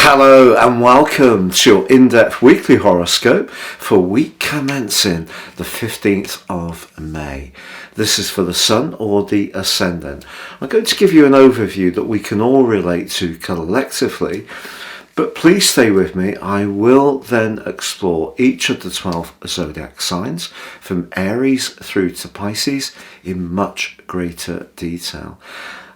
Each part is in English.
Hello and welcome to your in-depth weekly horoscope for week commencing the 15th of May. This is for the Sun or the Ascendant. I'm going to give you an overview that we can all relate to collectively, but please stay with me. I will then explore each of the 12 zodiac signs from Aries through to Pisces in much greater detail.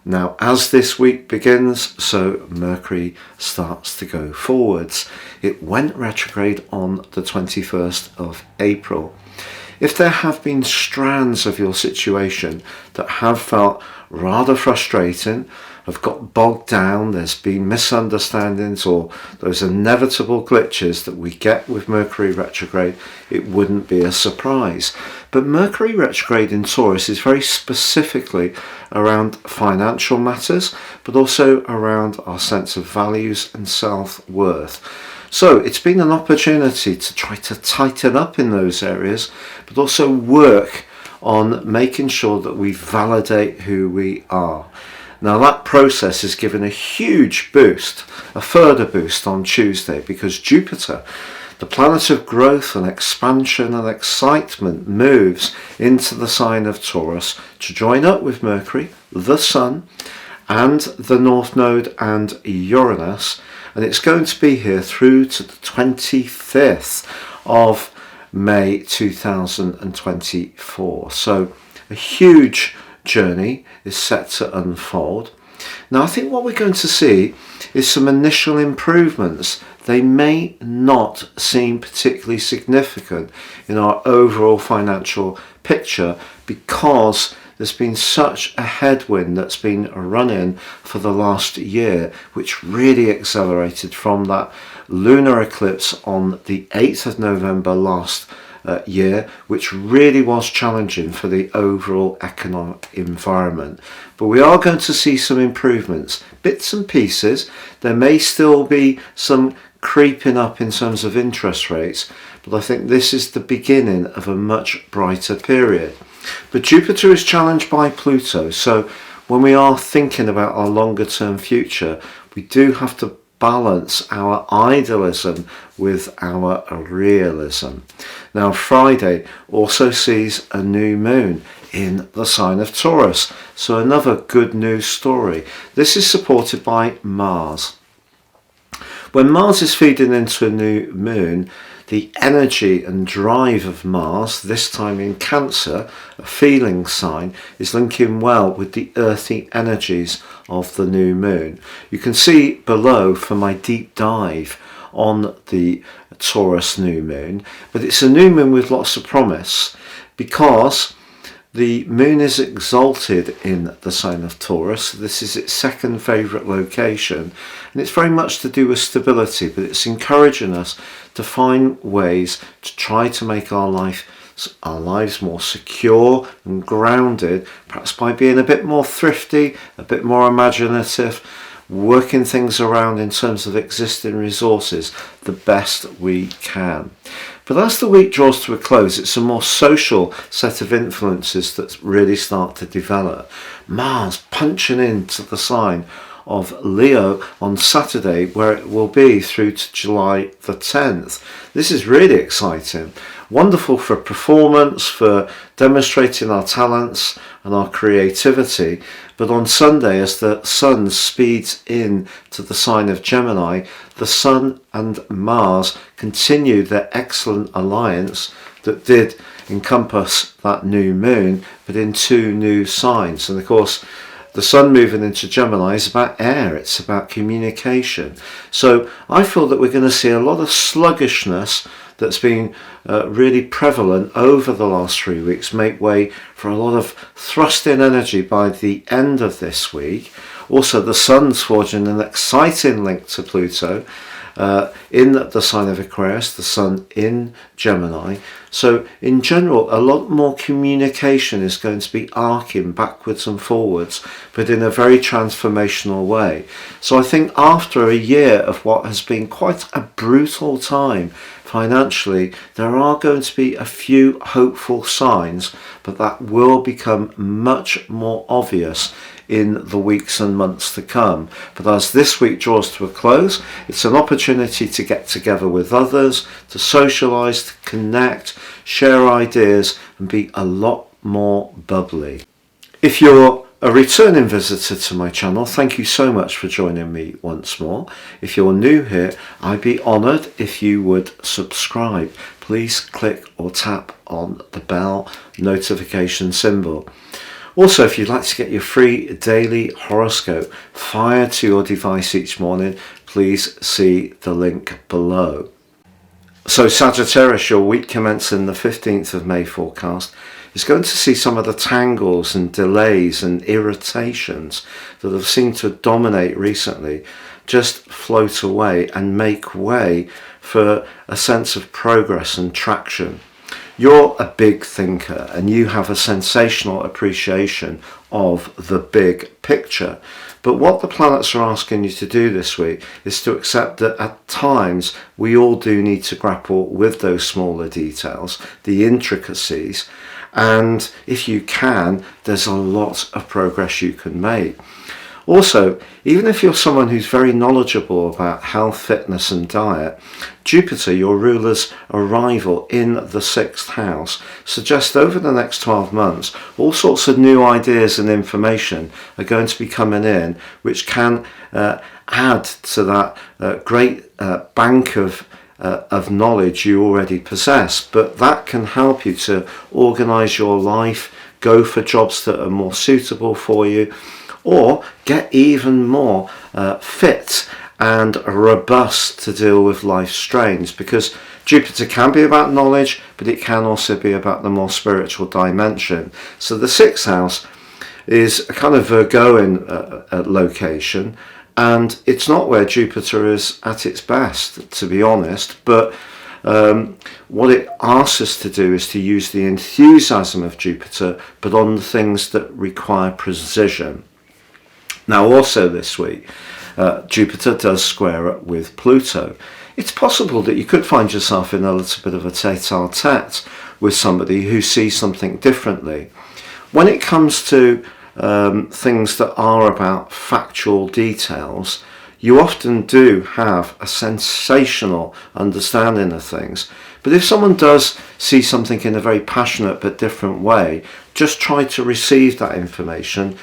Now, as this week begins, so Mercury starts to go forwards. It went retrograde on the 21st of April. If there have been strands of your situation that have felt rather frustrating, have got bogged down, there's been misunderstandings or those inevitable glitches that we get with Mercury retrograde, it wouldn't be a surprise. But Mercury retrograde in Taurus is very specifically around financial matters, but also around our sense of values and self-worth. So it's been an opportunity to try to tighten up in those areas, but also work on making sure that we validate who we are. Now that process is given a huge boost, a further boost on Tuesday, because Jupiter, the planet of growth and expansion and excitement, moves into the sign of Taurus to join up with Mercury, the Sun, and the North Node and Uranus. And it's going to be here through to the 25th of May 2024. So a huge journey is set to unfold. Now I think what we're going to see is some initial improvements. They may not seem particularly significant in our overall financial picture because there's been such a headwind that's been running for the last year, which really accelerated from that lunar eclipse on the 8th of November last year, which really was challenging for the overall economic environment. But we are going to see some improvements, bits and pieces. There may still be some creeping up in terms of interest rates, but I think this is the beginning of a much brighter period. But Jupiter is challenged by Pluto, so when we are thinking about our longer term future, we do have to balance our idealism with our realism. Now Friday also sees a new moon in the sign of Taurus, so another good news story. This is supported by Mars. When Mars is feeding into a new moon, the energy and drive of Mars, this time in Cancer, a feeling sign, is linking well with the earthy energies of the new moon. You can see below for my deep dive on the Taurus new moon, but it's a new moon with lots of promise because the moon is exalted in the sign of Taurus. This is its second favourite location, and it's very much to do with stability, but it's encouraging us to find ways to try to make our lives more secure and grounded, perhaps by being a bit more thrifty, a bit more imaginative, working things around in terms of existing resources the best we can. But as the week draws to a close, it's a more social set of influences that really start to develop. Mars punching into the sign of Leo on Saturday, where it will be through to July the 10th. This is really exciting. Wonderful for performance, for demonstrating our talents and our creativity. But on Sunday, as the Sun speeds in to the sign of Gemini, the Sun and Mars continue their excellent alliance that did encompass that new moon, but in two new signs. And of course, the Sun moving into Gemini is about air, it's about communication. So I feel that we're going to see a lot of sluggishness that's been really prevalent over the last 3 weeks make way for a lot of thrust-in energy by the end of this week. Also, the Sun's forging an exciting link to Pluto in the sign of Aquarius, the Sun in Gemini. So in general, a lot more communication is going to be arcing backwards and forwards, but in a very transformational way. So I think after a year of what has been quite a brutal time financially, there are going to be a few hopeful signs, but that will become much more obvious in the weeks and months to come. But as this week draws to a close, it's an opportunity to get together with others, to socialise, to connect, share ideas and be a lot more bubbly. If you're a returning visitor to my channel, thank you so much for joining me once more. If you're new here, I'd be honoured if you would subscribe. Please click or tap on the bell notification symbol. Also, if you'd like to get your free daily horoscope fired to your device each morning, please see the link below. So Sagittarius, your week commencing the 15th of May forecast is going to see some of the tangles and delays and irritations that have seemed to dominate recently just float away and make way for a sense of progress and traction. You're a big thinker and you have a sensational appreciation of the big picture. But what the planets are asking you to do this week is to accept that at times we all do need to grapple with those smaller details, the intricacies, and if you can, there's a lot of progress you can make. Also, even if you're someone who's very knowledgeable about health, fitness and diet, Jupiter, your ruler's arrival in the 6th house, suggests over the next 12 months all sorts of new ideas and information are going to be coming in, which can add to that great bank of knowledge you already possess. But that can help you to organise your life, go for jobs that are more suitable for you, or get even more fit and robust to deal with life's strains, because Jupiter can be about knowledge, but it can also be about the more spiritual dimension. So the 6th house is a kind of Virgoan location, and it's not where Jupiter is at its best, to be honest, but what it asks us to do is to use the enthusiasm of Jupiter, but on the things that require precision. Now also this week, Jupiter does square up with Pluto. It's possible that you could find yourself in a little bit of a tete-a-tete with somebody who sees something differently. When it comes to things that are about factual details, you often do have a sensational understanding of things. But if someone does see something in a very passionate but different way, just try to receive that information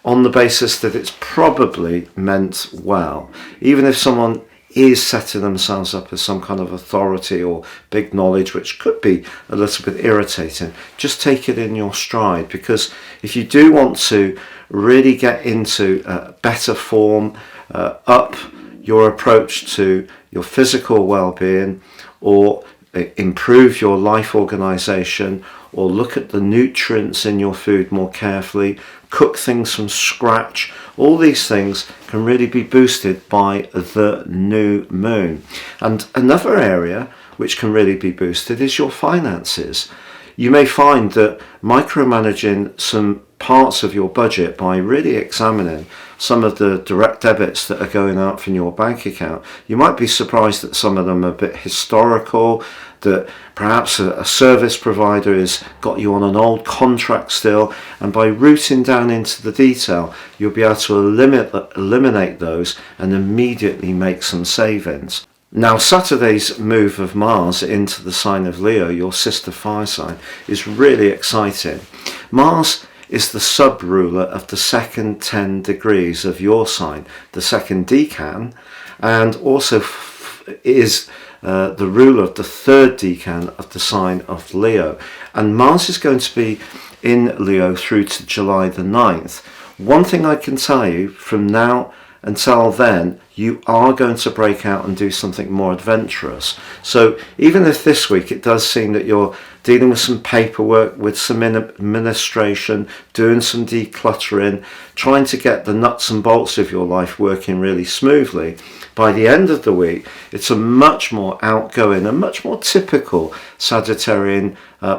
on the basis that it's probably meant well. Even if someone is setting themselves up as some kind of authority or big knowledge, which could be a little bit irritating, just take it in your stride, because if you do want to really get into better form, up your approach to your physical well-being, or improve your life organisation, or look at the nutrients in your food more carefully, cook things from scratch, all these things can really be boosted by the new moon. And another area which can really be boosted is your finances. You may find that micromanaging some parts of your budget by really examining some of the direct debits that are going out from your bank account, you might be surprised that some of them are a bit historical, that perhaps a service provider has got you on an old contract still, and by rooting down into the detail you'll be able to eliminate those and immediately make some savings. Now Saturday's move of Mars into the sign of Leo, your sister fire sign, is really exciting. Mars is the sub-ruler of the second 10 degrees of your sign, the second decan, and also is the ruler of the third decan of the sign of Leo. And Mars is going to be in Leo through to July the 9th. One thing I can tell you, from now until then, you are going to break out and do something more adventurous. So even if this week it does seem that you're dealing with some paperwork, with some administration, doing some decluttering, trying to get the nuts and bolts of your life working really smoothly, by the end of the week it's a much more outgoing and much more typical Sagittarian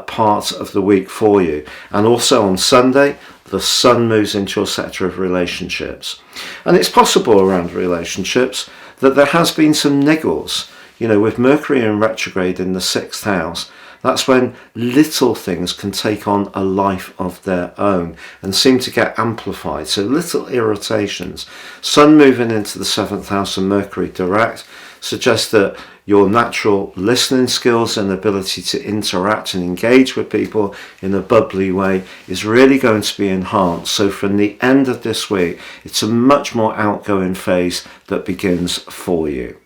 part of the week for you. And also on Sunday, the sun moves into your sector of relationships. And it's possible around relationships that there has been some niggles. with Mercury in retrograde in the 6th house, that's when little things can take on a life of their own and seem to get amplified. So little irritations. Sun moving into the 7th house and Mercury direct suggests that your natural listening skills and ability to interact and engage with people in a bubbly way is really going to be enhanced. So from the end of this week, it's a much more outgoing phase that begins for you.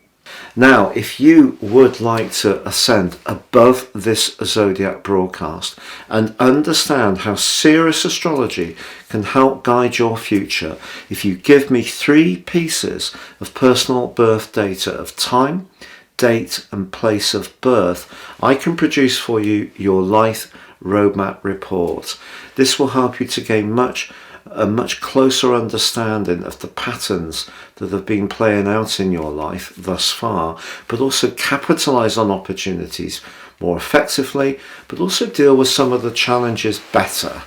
Now, if you would like to ascend above this zodiac broadcast and understand how Sirius Astrology can help guide your future, if you give me 3 pieces of personal birth data of time, date and place of birth, I can produce for you your life roadmap report. This will help you to gain a much closer understanding of the patterns that have been playing out in your life thus far, but also capitalize on opportunities more effectively, but also deal with some of the challenges better.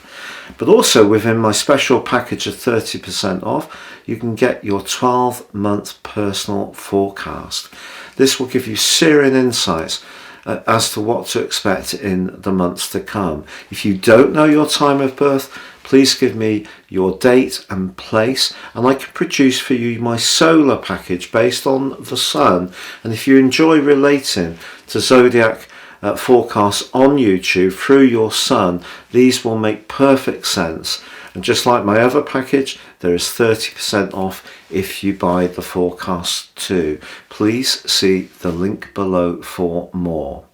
But also within my special package of 30% off, you can get your 12-month personal forecast. This will give you searing insights as to what to expect in the months to come. If you don't know your time of birth, please give me your date and place, and I can produce for you my solar package based on the sun. And if you enjoy relating to zodiac forecasts on YouTube through your sun, these will make perfect sense. And just like my other package, there is 30% off if you buy the forecast too. Please see the link below for more.